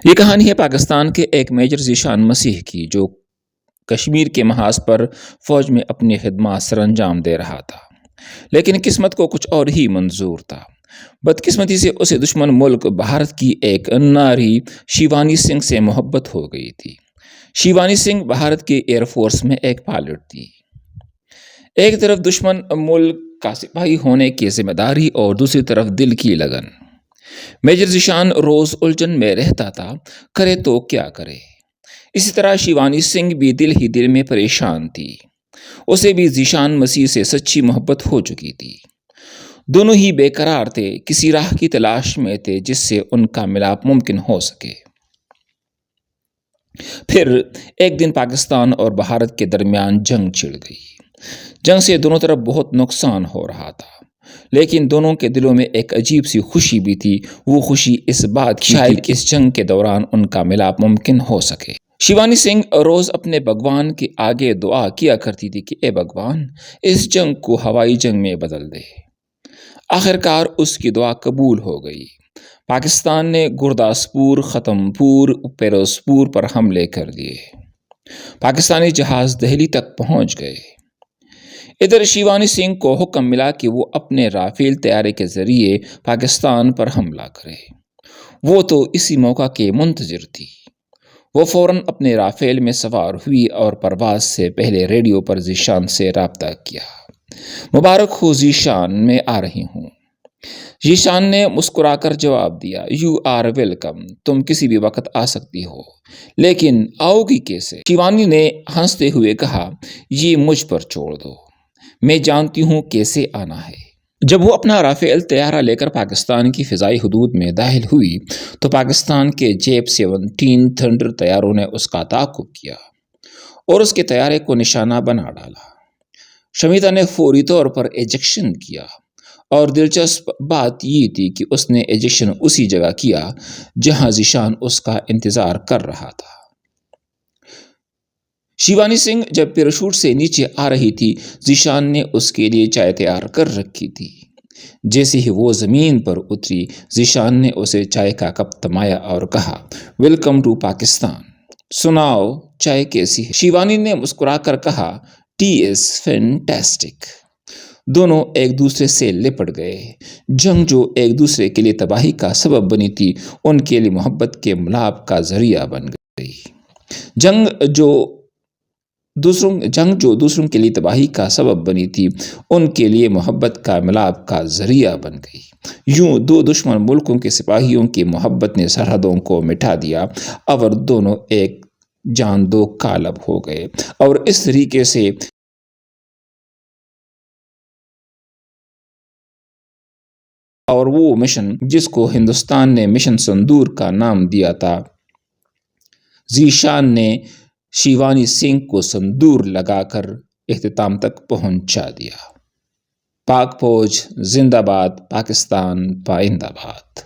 یہ کہانی ہے پاکستان کے ایک میجر ذیشان مسیح کی، جو کشمیر کے محاذ پر فوج میں اپنی خدمات سر انجام دے رہا تھا، لیکن قسمت کو کچھ اور ہی منظور تھا۔ بدقسمتی سے اسے دشمن ملک بھارت کی ایک ناری شیوانی سنگھ سے محبت ہو گئی تھی۔ شیوانی سنگھ بھارت کے ایئر فورس میں ایک پائلٹ تھی۔ ایک طرف دشمن ملک کا سپاہی ہونے کی ذمہ داری اور دوسری طرف دل کی لگن۔ میجر ذیشان روز الجھن میں رہتا تھا، کرے تو کیا کرے۔ اسی طرح شیوانی سنگھ بھی دل ہی دل میں پریشان تھی۔ اسے بھی ذیشان مسیح سے سچی محبت ہو چکی تھی۔ دونوں ہی بے قرار تھے، کسی راہ کی تلاش میں تھے جس سے ان کا ملاپ ممکن ہو سکے۔ پھر ایک دن پاکستان اور بھارت کے درمیان جنگ چھڑ گئی۔ جنگ سے دونوں طرف بہت نقصان ہو رہا تھا، لیکن دونوں کے دلوں میں ایک عجیب سی خوشی بھی تھی۔ وہ خوشی اس بات کی شاید اس جنگ کے دوران ان کا ملاپ ممکن ہو سکے۔ شیوانی سنگھ روز اپنے بھگوان کے آگے دعا کیا کرتی تھی کہ اے بھگوان، اس جنگ کو ہوائی جنگ میں بدل دے۔ آخرکار اس کی دعا قبول ہو گئی۔ پاکستان نے گرداسپور، ختم پور، پیروزپور پر حملے کر دیے۔ پاکستانی جہاز دہلی تک پہنچ گئے۔ ادھر شیوانی سنگھ کو حکم ملا کہ وہ اپنے رافیل طیارے کے ذریعے پاکستان پر حملہ کرے۔ وہ تو اسی موقع کے منتظر تھی۔ وہ فوراً اپنے رافیل میں سوار ہوئی اور پرواز سے پہلے ریڈیو پر ذیشان سے رابطہ کیا۔ مبارک ہو ذیشان، میں آ رہی ہوں۔ ذیشان نے مسکرا کر جواب دیا، یو آر ویلکم، تم کسی بھی وقت آ سکتی ہو، لیکن آؤ گی کیسے؟ شیوانی نے ہنستے ہوئے کہا، یہ مجھ پر چھوڑ دو، میں جانتی ہوں کیسے آنا ہے۔ جب وہ اپنا رافیل طیارہ لے کر پاکستان کی فضائی حدود میں داخل ہوئی تو پاکستان کے جیپ 17 تھنڈر طیاروں نے اس کا تعاقب کیا اور اس کے طیارے کو نشانہ بنا ڈالا۔ شمیتا نے فوری طور پر ایجیکشن کیا، اور دلچسپ بات یہ تھی کہ اس نے ایجیکشن اسی جگہ کیا جہاں ذیشان اس کا انتظار کر رہا تھا۔ شیوانی سنگھ جب پیراشوٹ سے نیچے آ رہی تھی، ذیشان نے اس کے لیے چائے تیار کر رکھی تھی۔ جیسے ہی وہ زمین پر اتری، ذیشان نے اسے چائے کا کپ تھمایا اور کہا، ویلکم ٹو پاکستان، سناؤ چائے کیسی ہے؟ شیوانی نے مسکرا کر کہا، ٹی از فینٹاسٹک۔ دونوں ایک دوسرے سے لپٹ گئے۔ جنگ جو ایک دوسرے کے لیے تباہی کا سبب بنی تھی، ان کے لیے محبت کے ملاپ کا ذریعہ بن گئی۔ جنگ جو دوسروں کے لیے تباہی کا سبب بنی تھی، ان کے لیے محبت کا ملاپ کا ذریعہ بن گئی۔ یوں دو دشمن ملکوں کے سپاہیوں کی محبت نے سرحدوں کو مٹا دیا اور دونوں ایک جان دو کالب ہو گئے۔ اور اس طریقے سے اور وہ مشن جس کو ہندوستان نے مشن سندور کا نام دیا تھا، ذیشان نے شیوانی سنگھ کو سندور لگا کر اختتام تک پہنچا دیا۔ پاک فوج زندہ باد، پاکستان پائندہ باد۔